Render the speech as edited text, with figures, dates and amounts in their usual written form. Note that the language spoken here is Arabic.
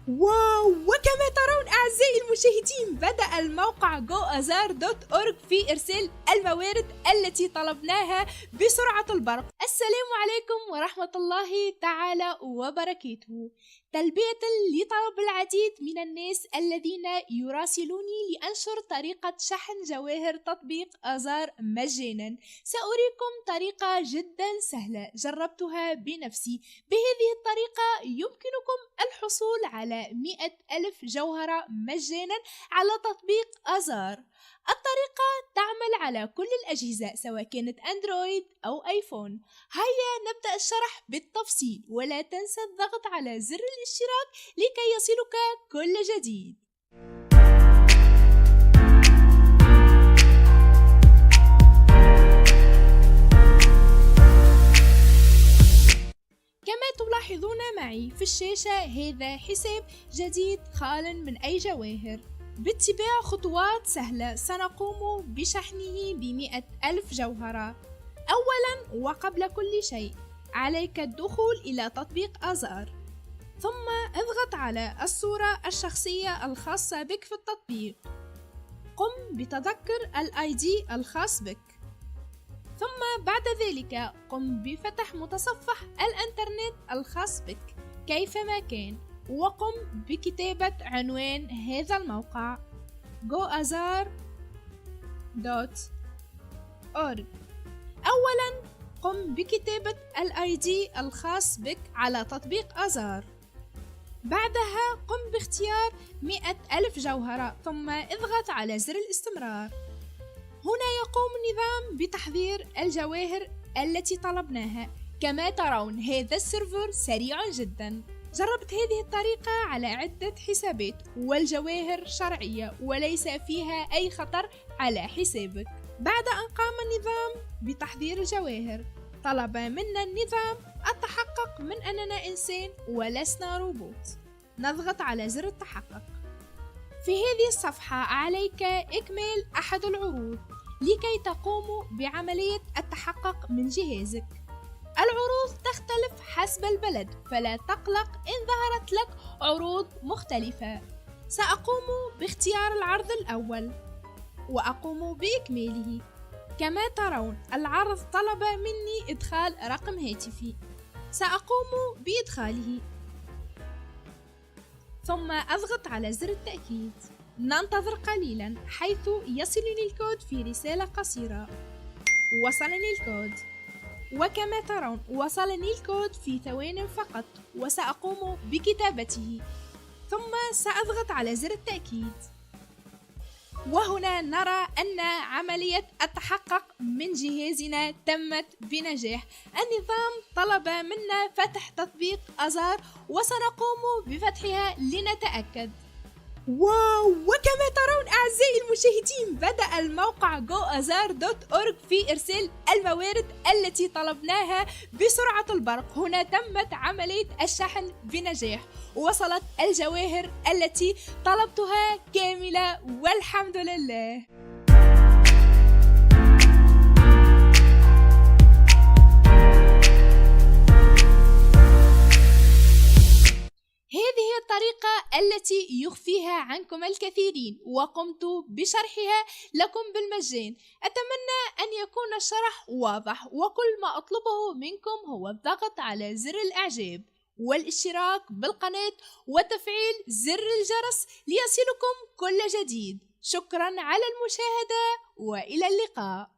واو! وكما ترون أعزائي المشاهدين، بدأ الموقع goazar.org في إرسال الموارد التي طلبناها بسرعة البرق. السلام عليكم ورحمة الله تعالى وبركاته. تلبية لطلب العديد من الناس الذين يراسلوني لأنشر طريقة شحن جواهر تطبيق آزار مجانا، سأريكم طريقة جدا سهلة جربتها بنفسي. بهذه الطريقة يمكنكم الحصول على 100,000 جوهرة مجانا على تطبيق آزار. الطريقة تعمل على كل الأجهزة سواء كانت أندرويد أو آيفون. هيا نبدأ الشرح بالتفصيل، ولا تنسى الضغط على زر الاشتراك لكي يصلك كل جديد. كما تلاحظون معي في الشاشة، هذا حساب جديد خال من أي جواهر. باتباع خطوات سهلة سنقوم بشحنه ب100,000 جوهرة. أولا وقبل كل شيء، عليك الدخول إلى تطبيق آزار، ثم اضغط على الصورة الشخصية الخاصة بك في التطبيق. قم بتذكر الآيدي الخاص بك، ثم بعد ذلك قم بفتح متصفح الإنترنت الخاص بك كيفما كان، وقم بكتابة عنوان هذا الموقع goazar.org. أولا قم بكتابة الآيدي الخاص بك على تطبيق آزار. بعدها قم باختيار 100,000 جوهرة، ثم اضغط على زر الاستمرار. هنا يقوم النظام بتحضير الجواهر التي طلبناها. كما ترون هذا السيرفر سريع جدا. جربت هذه الطريقة على عدة حسابات، والجواهر شرعية وليس فيها أي خطر على حسابك. بعد أن قام النظام بتحضير الجواهر، طلب منا النظام التحقق من أننا إنسان ولسنا روبوت. نضغط على زر التحقق. في هذه الصفحة عليك إكمال أحد العروض لكي تقوم بعملية التحقق من جهازك. العروض تختلف حسب البلد، فلا تقلق إن ظهرت لك عروض مختلفة. سأقوم باختيار العرض الأول وأقوم بإكماله. كما ترون العرض طلب مني إدخال رقم هاتفي، سأقوم بإدخاله، ثم أضغط على زر التأكيد. ننتظر قليلا حيث يصلني الكود في رسالة قصيرة. وصلني الكود، وكما ترون وصلني الكود في ثوان فقط، وسأقوم بكتابته، ثم سأضغط على زر التأكيد. وهنا نرى أن عملية التحقق من جهازنا تمت بنجاح. النظام طلب منا فتح تطبيق آزار، وسنقوم بفتحها لنتأكد. واو! وكما ترون أعزائي المشاهدين، بدأ الموقع goazar.org في إرسال الموارد التي طلبناها بسرعة البرق. هنا تمت عملية الشحن بنجاح، وصلت الجواهر التي طلبتها كاملة، والحمد لله. هذه الطريقة التي يخفيها عنكم الكثيرين، وقمت بشرحها لكم بالمجان. أتمنى أن يكون الشرح واضح، وكل ما أطلبه منكم هو الضغط على زر الإعجاب والاشتراك بالقناة وتفعيل زر الجرس ليصلكم كل جديد. شكرا على المشاهدة، وإلى اللقاء.